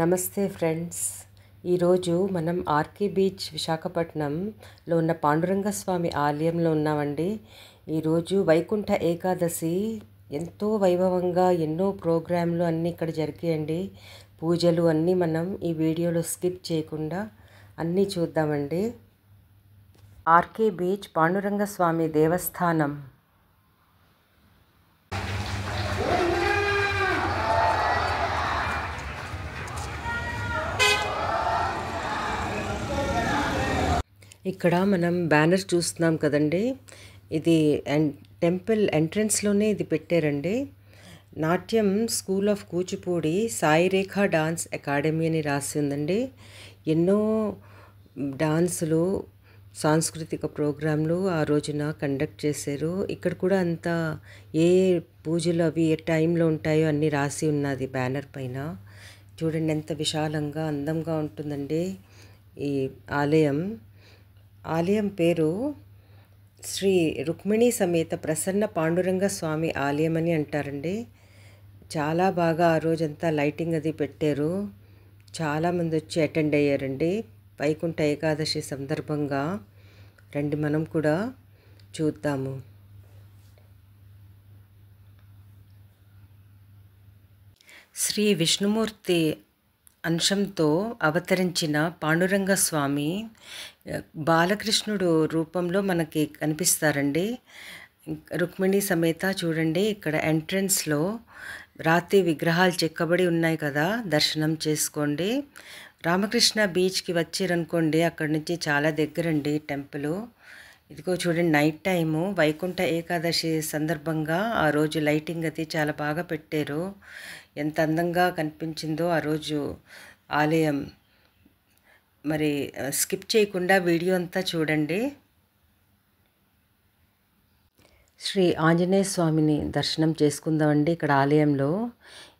నమస్తే ఫ్రెండ్స్. ఈరోజు మనం ఆర్కే బీచ్ విశాఖపట్నంలో ఉన్న పాండురంగ స్వామి ఆలయంలో ఉన్నామండి. ఈరోజు వైకుంఠ ఏకాదశి ఎంతో వైభవంగా ఎన్నో ప్రోగ్రాంలు అన్నీ ఇక్కడ జరిగాయండి. పూజలు అన్నీ మనం ఈ వీడియోలో స్కిప్ చేయకుండా అన్నీ చూద్దామండి. ఆర్కే బీచ్ పాండురంగ స్వామి దేవస్థానం. ఇక్కడ మనం బ్యానర్ చూస్తున్నాం కదండి, ఇది టెంపుల్ ఎంట్రన్స్లోనే ఇది పెట్టారండి. నాట్యం school of Kuchipudi Sai Rekha dance academy అని రాసి ఉందండి. ఎన్నో డాన్సులు సాంస్కృతిక ప్రోగ్రాంలు ఆ రోజున కండక్ట్ చేశారు. ఇక్కడ కూడా అంతా ఏ పూజలు అవి ఏ టైంలో ఉంటాయో అన్నీ రాసి ఉన్నది బ్యానర్ పైన. చూడండి ఎంత విశాలంగా అందంగా ఉంటుందండి ఈ ఆలయం. ఆలయం పేరు శ్రీ రుక్మిణీ సమేత ప్రసన్న పాండురంగ స్వామి ఆలయం అని అంటారండి. చాలా బాగా ఆ రోజంతా లైటింగ్ అది పెట్టారు. చాలామంది వచ్చి అటెండ్ అయ్యారండి వైకుంఠ ఏకాదశి సందర్భంగా. రండి మనం కూడా చూద్దాము. శ్రీ విష్ణుమూర్తి అంశంతో అవతరించిన పాండురంగ స్వామి బాలకృష్ణుడు రూపంలో మనకి కనిపిస్తారండి. రుక్మిణి సమేత చూడండి, ఇక్కడ ఎంట్రన్స్లో రాతి విగ్రహాలు చెక్కబడి ఉన్నాయి కదా, దర్శనం చేసుకోండి. రామకృష్ణ బీచ్కి వచ్చారనుకోండి, అక్కడి నుంచి చాలా దగ్గరండి టెంపుల్. ఇదిగో చూడండి, నైట్ టైము వైకుంఠ ఏకాదశి సందర్భంగా ఆ రోజు లైటింగ్ అది చాలా బాగా పెట్టారు. ఎంత అందంగా కనిపించిందో ఆ రోజు ఆలయం. మరి స్కిప్ చేయకుండా వీడియో అంతా చూడండి. శ్రీ ఆంజనేయ స్వామిని దర్శనం చేసుకుందామండి ఇక్కడ ఆలయంలో.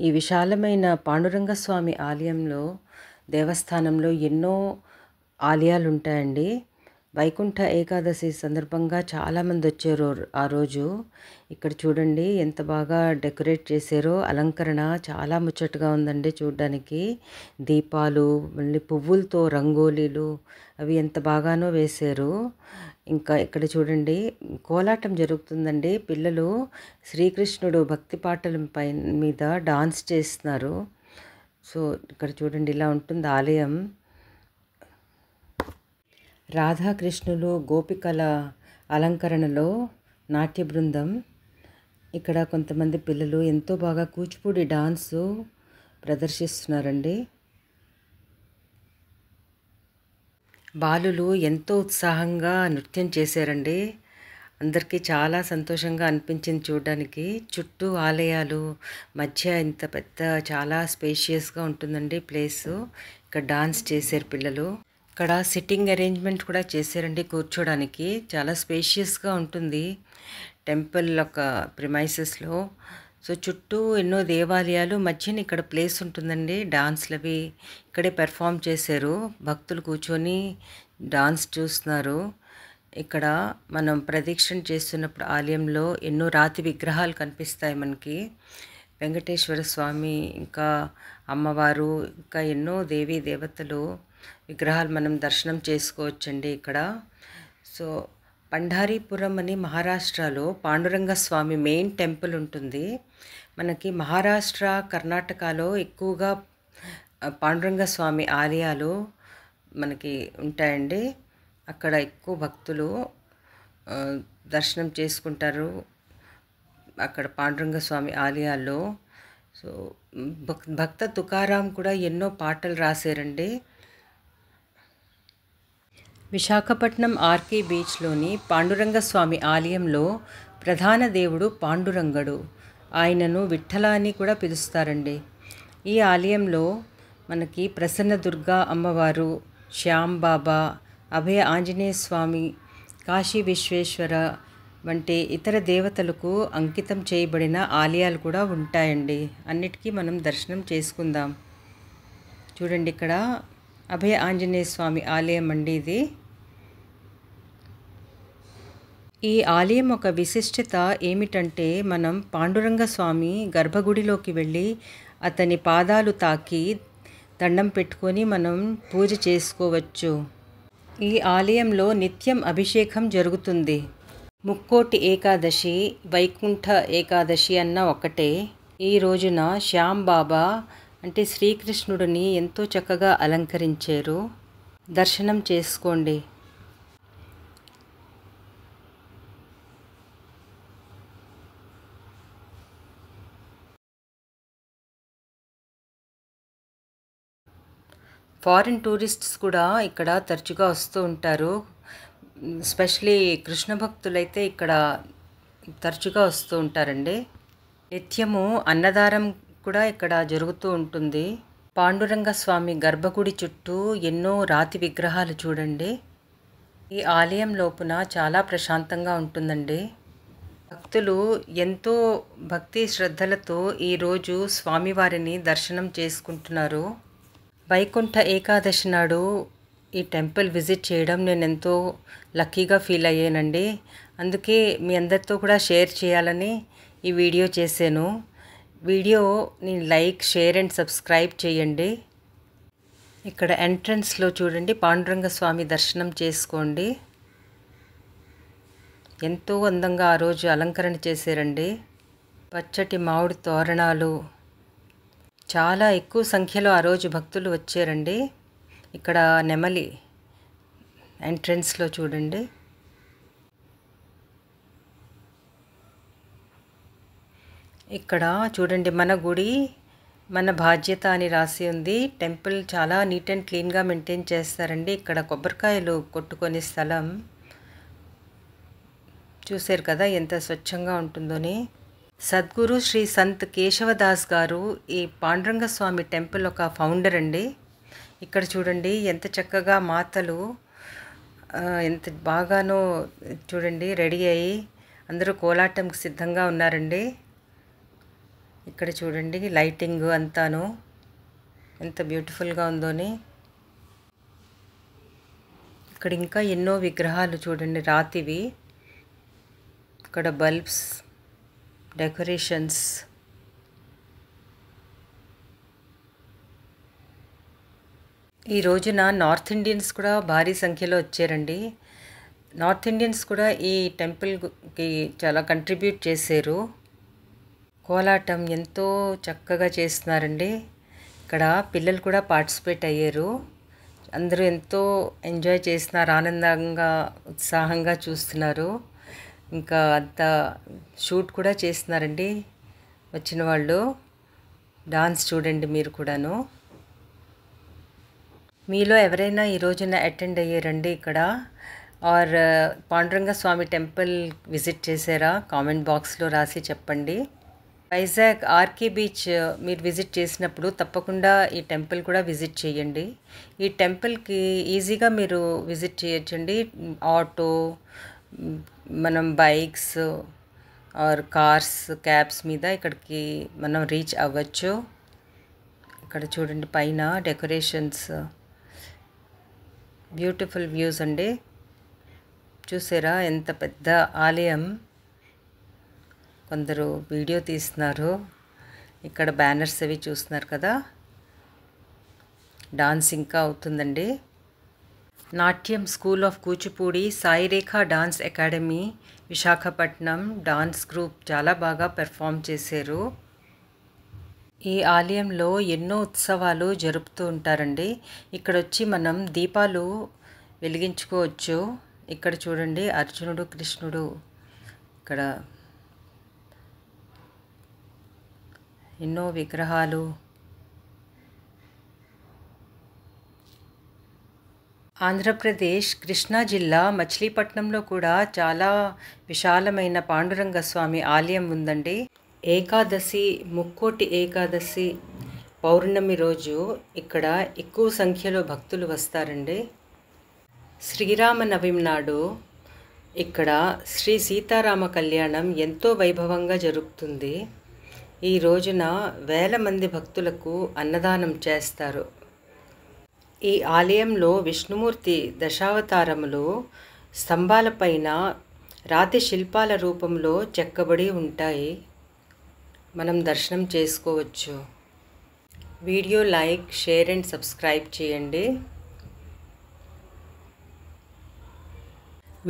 ఈ విశాలమైన పాండురంగ స్వామి ఆలయంలో దేవస్థానంలో ఎన్నో ఆలయాలు ఉంటాయండి. వైకుంఠ ఏకాదశి సందర్భంగా చాలామంది వచ్చారు ఆ రోజు. ఇక్కడ చూడండి ఎంత బాగా డెకరేట్ చేశారో. అలంకరణ చాలా ముచ్చటగా ఉందండి చూడడానికి. దీపాలు, మళ్ళీ పువ్వులతో రంగోలీలు అవి ఎంత బాగానో వేశారు. ఇంకా ఇక్కడ చూడండి కోలాటం జరుగుతుందండి. పిల్లలు శ్రీకృష్ణుడు భక్తి పాటల మీద డాన్స్ చేస్తున్నారు. సో ఇక్కడ చూడండి ఇలా ఉంటుంది ఆలయం. రాధాకృష్ణులు గోపికల అలంకరణలో నాట్య బృందం. ఇక్కడ కొంతమంది పిల్లలు ఎంతో బాగా కూచిపూడి డాన్సు ప్రదర్శిస్తున్నారండి. బాలులు ఎంతో ఉత్సాహంగా నృత్యం చేశారండి. అందరికీ చాలా సంతోషంగా అనిపించింది చూడడానికి. చుట్టూ ఆలయాలు మధ్య ఇంత పెద్ద చాలా స్పేషియస్గా ఉంటుందండి ప్లేసు. ఇక్కడ డాన్స్ చేశారు పిల్లలు. ఇక్కడ సిట్టింగ్ అరేంజ్మెంట్ కూడా చేశారండి కూర్చోడానికి. చాలా స్పేషియస్గా ఉంటుంది టెంపుల్ ఒక ప్రిమైసెస్లో. సో చుట్టూ ఎన్నో దేవాలయాలు, మధ్యన ఇక్కడ ప్లేస్ ఉంటుందండి. డాన్స్లు అవి ఇక్కడే పెర్ఫామ్ చేశారు. భక్తులు కూర్చొని డాన్స్ చూస్తున్నారు. ఇక్కడ మనం ప్రదక్షిణ చేస్తున్నప్పుడు ఆలయంలో ఎన్నో రాతి విగ్రహాలు కనిపిస్తాయి మనకి. వెంకటేశ్వర స్వామి, ఇంకా అమ్మవారు, ఇంకా ఎన్నో దేవీ దేవతలు విగ్రహాలు మనం దర్శనం చేసుకోవచ్చండి ఇక్కడ. సో పంఢారీపురం అని మహారాష్ట్రలో పాండురంగ స్వామి మెయిన్ టెంపుల్ ఉంటుంది. మనకి మహారాష్ట్ర, కర్ణాటకలో ఎక్కువగా పాండురంగ స్వామి ఆలయాలు మనకి ఉంటాయండి. అక్కడ ఎక్కువ భక్తులు దర్శనం చేసుకుంటారు అక్కడ పాండురంగ స్వామి ఆలయాల్లో. సో భక్త తుకారాం కూడా ఎన్నో పాటలు రాశారండి. విశాఖపట్నం ఆర్కే బీచ్లోని పాండురంగ స్వామి ఆలయంలో ప్రధాన దేవుడు పాండురంగడు. ఆయనను విఠ్ఠల అని కూడా పిలుస్తారండి. ఈ ఆలయంలో మనకి ప్రసన్న దుర్గా అమ్మవారు, శ్యామ్ బాబా, అభయ ఆంజనేయ స్వామి, కాశీ విశ్వేశ్వర వంటి ఇతర దేవతలకు అంకితం చేయబడిన ఆలయాలు కూడా ఉంటాయండి. అన్నిటికీ మనం దర్శనం చేసుకుందాం. చూడండి ఇక్కడ అభయ ఆంజనేయ స్వామి ఆలయం అండి ఇది. ఈ ఆలయం ఒక విశిష్టత ఏమిటంటే, మనం పాండురంగ స్వామి గర్భగుడిలోకి వెళ్ళి అతని పాదాలు తాకి దండం పెట్టుకొని మనం పూజ చేసుకోవచ్చు. ఈ ఆలయంలో నిత్యం అభిషేకం జరుగుతుంది. ముక్కోటి ఏకాదశి, వైకుంఠ ఏకాదశి అన్న ఒకటే. ఈ రోజున శ్యామ్ బాబా అంటే శ్రీకృష్ణుడిని ఎంతో చక్కగా అలంకరించారు. దర్శనం చేసుకోండి. ఫారిన్ టూరిస్ట్స్ కూడా ఇక్కడ తరచుగా వస్తూ ఉంటారు. స్పెషలీ కృష్ణ భక్తులైతే ఇక్కడ తరచుగా వస్తూ ఉంటారండి. నిత్యము అన్నదానం కూడా ఇక్కడ జరుగుతూ ఉంటుంది. పాండురంగ స్వామి గర్భగుడి చుట్టూ ఎన్నో రాతి విగ్రహాలు చూడండి. ఈ ఆలయం లోపున చాలా ప్రశాంతంగా ఉంటుందండి. భక్తులు ఎంతో భక్తి శ్రద్ధలతో ఈరోజు స్వామివారిని దర్శనం చేసుకుంటున్నారు. వైకుంఠ ఏకాదశి నాడు ఈ టెంపుల్ విజిట్ చేయడం నేను ఎంతో లక్కీగా ఫీల్ అయ్యానండి. అందుకే మీ అందరితో కూడా షేర్ చేయాలని ఈ వీడియో చేశాను. వీడియోని లైక్, షేర్ అండ్ సబ్స్క్రైబ్ చేయండి. ఇక్కడ ఎంట్రన్స్లో చూడండి, పాండురంగ స్వామి దర్శనం చేసుకోండి. ఎంతో అందంగా ఆ రోజు అలంకరణ చేశారండి. పచ్చటి మామిడి తోరణాలు, చాలా ఎక్కువ సంఖ్యలో ఆ రోజు భక్తులు వచ్చారండి. ఇక్కడ నెమలి ఎంట్రన్స్లో చూడండి. ఇక్కడ చూడండి, మన గుడి మన బాధ్యత అని రాసి ఉంది. టెంపుల్ చాలా నీట్ అండ్ క్లీన్గా మెయింటైన్ చేస్తారండి. ఇక్కడ కొబ్బరికాయలు కొట్టుకొని స్థలం చూశారు కదా ఎంత స్వచ్ఛంగా ఉంటుందోని. సద్గురు శ్రీ సంత్ కేశవదాస్ గారు ఈ పాండురంగ స్వామి టెంపుల్ ఒక ఫౌండర్ అండి. ఇక్కడ చూడండి ఎంత చక్కగా మాతలు ఎంత బాగానో చూడండి రెడీ అయ్యి అందరూ కోలాటంకి సిద్ధంగా ఉన్నారండి. ఇక్కడ చూడండి లైటింగ్ అంతాను ఎంత బ్యూటిఫుల్గా ఉందోని. ఇక్కడ ఇంకా ఎన్నో విగ్రహాలు చూడండి రాతివి. ఇక్కడ బల్బ్స్, డెకరేషన్స్. ఈ రోజున నార్త్ ఇండియన్స్ కూడా భారీ సంఖ్యలో వచ్చారండి. నార్త్ ఇండియన్స్ కూడా ఈ టెంపుల్కి చాలా కంట్రిబ్యూట్ చేశారు. కోలాటం ఎంతో చక్కగా చేస్తున్నారండి. ఇక్కడ పిల్లలు కూడా పార్టిసిపేట్ అయ్యారు. అందరూ ఎంతో ఎంజాయ్ చేస్తున్నారు, ఆనందంగా ఉత్సాహంగా చూస్తున్నారు. ఇంకా అంతా షూట్ కూడా చేస్తున్నారండి వచ్చిన వాళ్ళు. డాన్స్ చూడండి మీరు కూడాను. మీలో ఎవరైనా ఈ రోజున అటెండ్ అయ్యారండి ఇక్కడ or Panduranga Swamy temple visit చేశారా? కామెంట్ బాక్స్లో రాసి చెప్పండి. వైజాగ్ ఆర్కే బీచ్ మీరు విజిట్ చేసినప్పుడు తప్పకుండా ఈ టెంపుల్ కూడా విజిట్ చేయండి. ఈ టెంపుల్కి ఈజీగా మీరు విజిట్ చేయొచ్చండి. ఆటో, మనం బైక్స్ ఆర్ కార్స్, క్యాబ్స్ మీద ఇక్కడికి మనం రీచ్ అవ్వచ్చు. ఇక్కడ చూడండి పైన డెకరేషన్స్, బ్యూటిఫుల్ వ్యూస్ అండి. చూసారా ఎంత పెద్ద ఆలయం. కొందరు వీడియో తీస్తున్నారు. ఇక్కడ బ్యానర్స్ అవి చూస్తున్నారు కదా. డాన్స్ ఇంకా అవుతుందండి. నాట్యం school of Kuchipudi, Sairekha dance academy, Visakhapatnam dance group చాలా బాగా పెర్ఫామ్ చేశారు. ఈ ఆలయంలో ఎన్నో ఉత్సవాలు జరుపుతూ ఉంటారండి. ఇక్కడ వచ్చి మనం దీపాలు వెలిగించుకోవచ్చు. ఇక్కడ చూడండి అర్జునుడు, కృష్ణుడు, ఇక్కడ ఎన్నో విగ్రహాలు. ఆంధ్రప్రదేశ్ కృష్ణా జిల్లా మచిలీపట్నంలో కూడా చాలా విశాలమైన పాండురంగ స్వామి ఆలయం ఉందండి. ఏకాదశి, ముక్కోటి ఏకాదశి పౌర్ణమి రోజు ఇక్కడ ఎక్కువ సంఖ్యలో భక్తులు వస్తారండి. శ్రీరామనవమి నాడు ఇక్కడ శ్రీ సీతారామ కళ్యాణం ఎంతో వైభవంగా జరుగుతుంది. ఈ రోజున వేల మంది భక్తులకు అన్నదానం చేస్తారు. ఈ ఆలయంలో విష్ణుమూర్తి దశావతారములు స్తంభాలపైన రాతి శిల్పాల రూపంలో చెక్కబడి ఉంటాయి. మనం దర్శనం చేసుకోవచ్చు. Video like, share and subscribe చేయండి.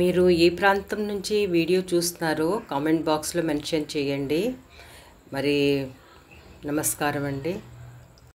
మీరు ఏ ప్రాంతం నుంచి వీడియో చూస్తున్నారో కామెంట్ బాక్స్లో మెన్షన్ చేయండి. మరి నమస్కారం అండి.